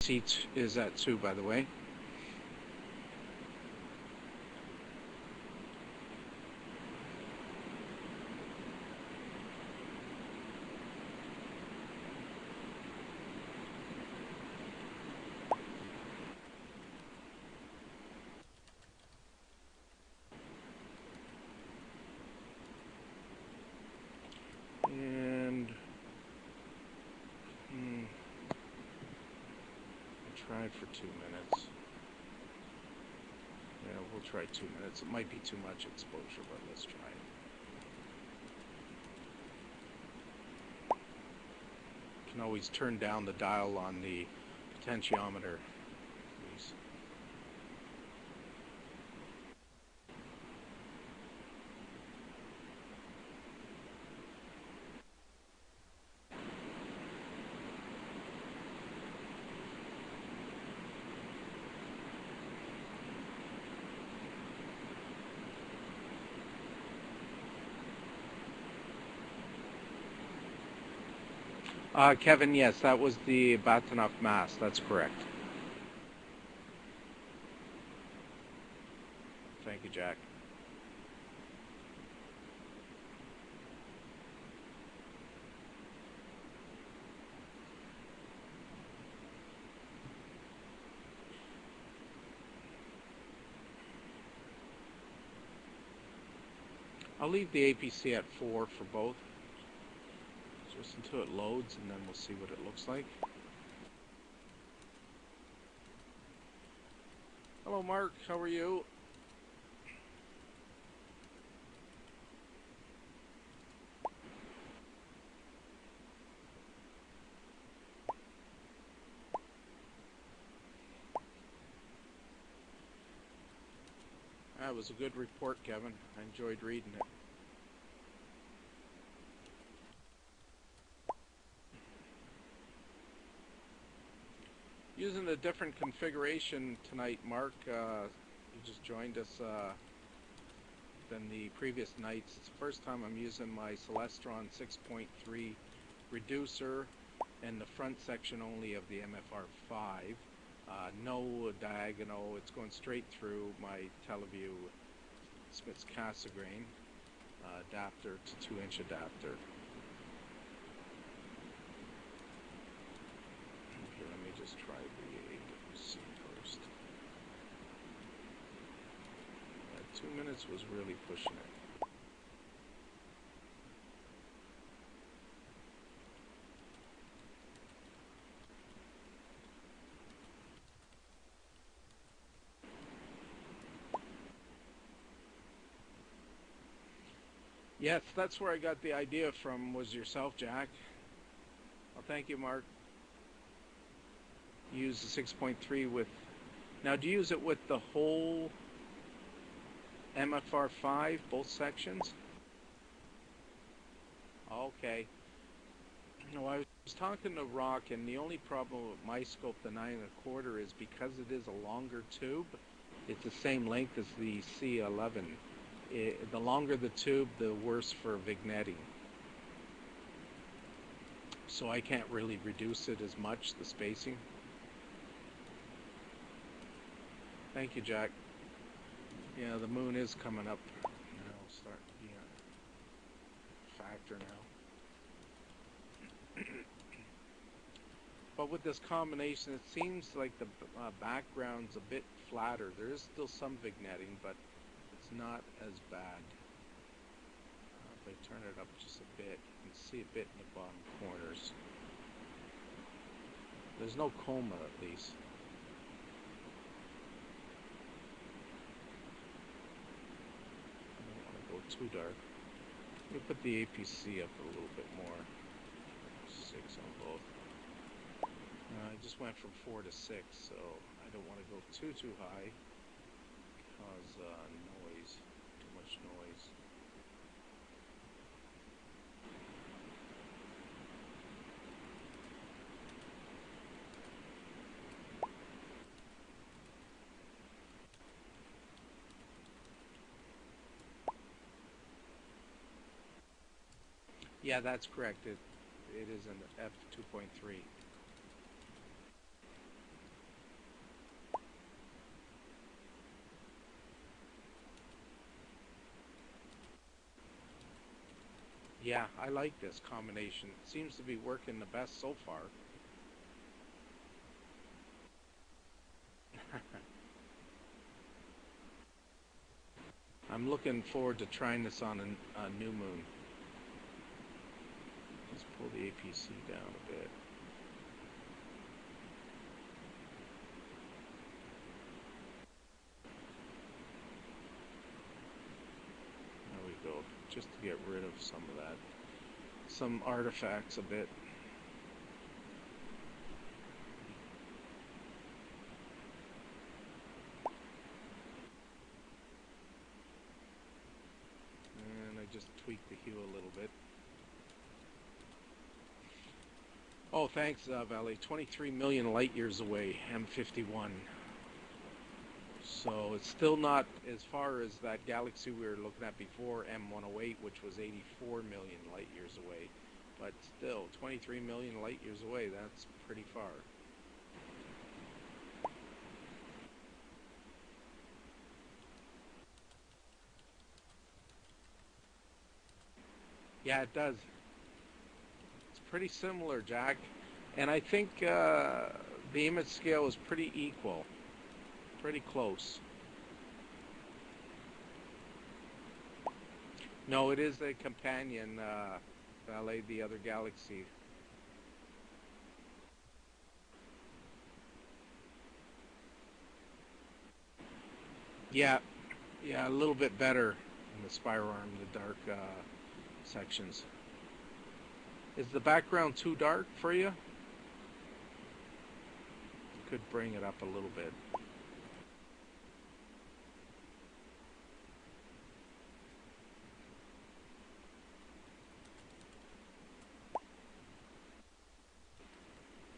seat is at 2, by the way. And I tried for 2 minutes. Yeah, we'll try 2 minutes. It might be too much exposure, but let's try it. You can always turn down the dial on the potentiometer, please. Kevin, yes, that was the Batonov mass. That's correct. Thank you, Jack. I'll leave the APC at 4 for both. Just until it loads, and then we'll see what it looks like. Hello, Mark. How are you? That was a good report, Kevin. I enjoyed reading it. Using a different configuration tonight, Mark. You just joined us than the previous nights. It's the first time I'm using my Celestron 6.3 reducer and the front section only of the MFR5. No diagonal. It's going straight through my Televue Smith's Cassegrain adapter to 2-inch adapter. Okay, let me just try the AWC first. 2 minutes was really pushing it. Yes, that's where I got the idea from, was yourself, Jack. Well, thank you, Mark. Use the 6.3 with... Now, do you use it with the whole MFR5, both sections? Okay. No, I was talking to Rock, and the only problem with my scope, the 9 1/4, is because it is a longer tube, it's the same length as the C11. The longer the tube, the worse for vignetting. So I can't really reduce it as much, the spacing. Thank you, Jack. Yeah, the moon is coming up now, starting to be a factor now. But with this combination, it seems like the background's a bit flatter. There is still some vignetting, but it's not as bad. If I turn it up just a bit, you can see a bit in the bottom corners. There's no coma, at least. I don't want to go too dark. Let me put the APC up a little bit more. 6 on both. I just went from 4 to 6, so I don't want to go too high. Cause noise, too much noise. Yeah, that's correct. It is an f2.3. Yeah, I like this combination. It seems to be working the best so far. I'm looking forward to trying this on a new moon. Let's pull the APC down a bit. There we go. Just to get rid of some of that, some artifacts a bit. And I just tweaked the hue a little bit. Oh, thanks, Valley. 23 million light years away, M51. So it's still not as far as that galaxy we were looking at before, M108, which was 84 million light years away. But still, 23 million light years away, that's pretty far. Yeah, it does. It's pretty similar, Jack. And I think the image scale is pretty equal, pretty close. No, it is a companion, Valet, the other galaxy. Yeah, yeah, a little bit better in the spiral arm, the dark sections. Is the background too dark for you? You could bring it up a little bit.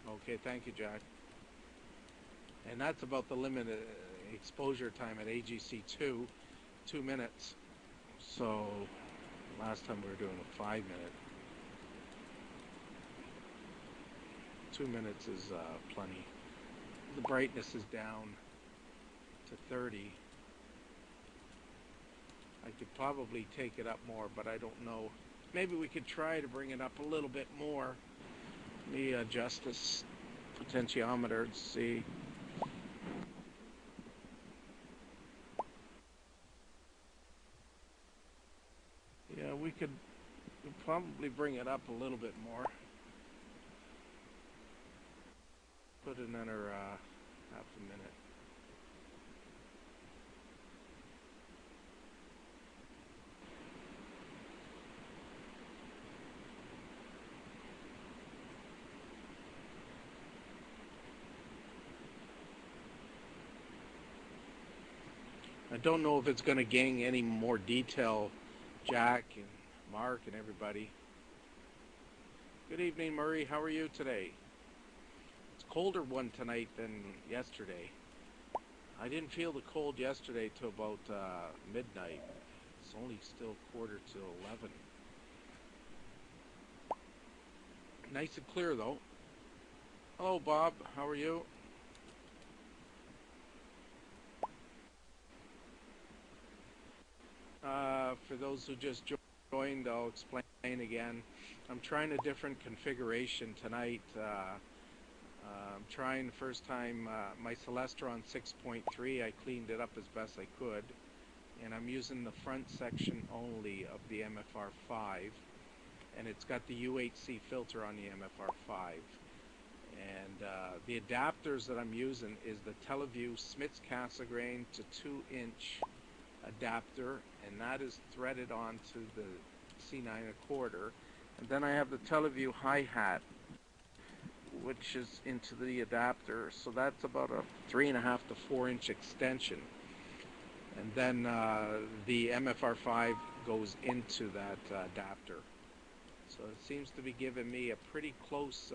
Okay, thank you, Jack. And that's about the limit exposure time at AGC2, 2 minutes. So last time we were doing a 5 minute. 2 minutes is plenty. The brightness is down to 30. I could probably take it up more, but I don't know. Maybe we could try to bring it up a little bit more. Let me adjust this potentiometer to see. Yeah, we could probably bring it up a little bit more. Put another half a minute. I don't know if it's going to gain any more detail, Jack and Mark and everybody. Good evening, Murray. How are you today? It's a colder one tonight than yesterday. I didn't feel the cold yesterday till about midnight. It's only still quarter to 11. Nice and clear, though. Hello, Bob. How are you? For those who just joined, I'll explain again. I'm trying a different configuration tonight. I'm trying the first time my Celestron 6.3. I cleaned it up as best I could. And I'm using the front section only of the MFR5. And it's got the UHC filter on the MFR5. And the adapters that I'm using is the Televue Smiths Cassegrain to 2-inch adapter, and that is threaded onto the C9 1/4. And then I have the Televue hi-hat, which is into the adapter, so that's about a 3.5 to 4-inch extension. And then the MFR5 goes into that adapter. So it seems to be giving me a pretty close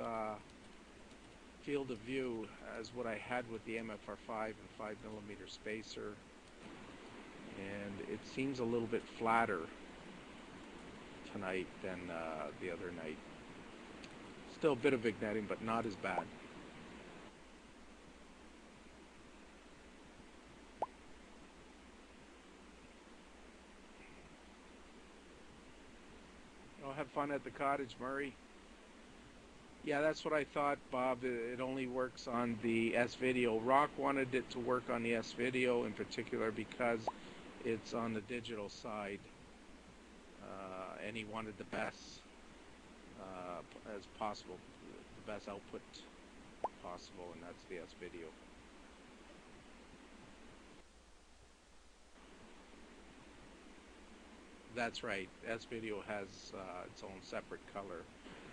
field of view as what I had with the MFR5 and 5mm spacer. And it seems a little bit flatter tonight than the other night. Still a bit of vignetting, but not as bad. I'll have fun at the cottage, Murray? Yeah, that's what I thought, Bob. It only works on the S video. Rock wanted it to work on the S video in particular because it's on the digital side, and he wanted the best as possible, the best output possible, and that's the S video. That's right. S video has its own separate color,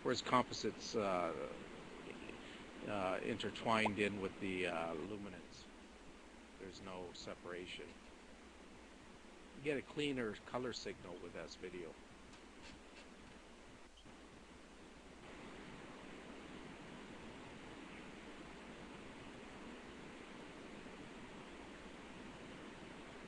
whereas composites intertwined in with the luminance. There's no separation. You get a cleaner color signal with S video.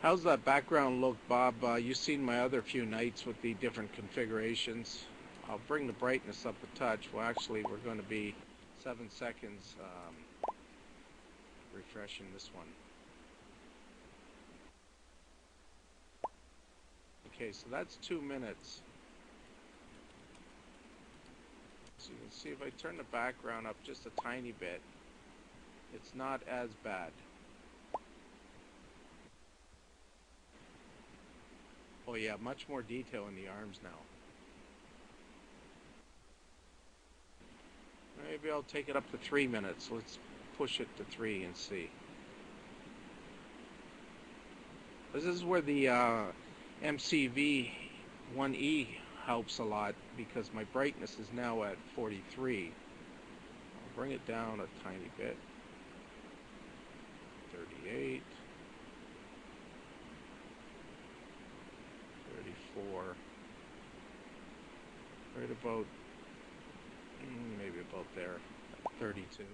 How's that background look, Bob? You've seen my other few nights with the different configurations. I'll bring the brightness up a touch. Well, actually, we're going to be 7 seconds refreshing this one. Okay, so that's 2 minutes. So you can see if I turn the background up just a tiny bit, it's not as bad. Oh yeah, much more detail in the arms now. Maybe I'll take it up to 3 minutes. Let's push it to 3 and see. This is where the MCV 1E helps a lot because my brightness is now at 43. I'll bring it down a tiny bit. 38. 34. Right about, maybe about there. 32.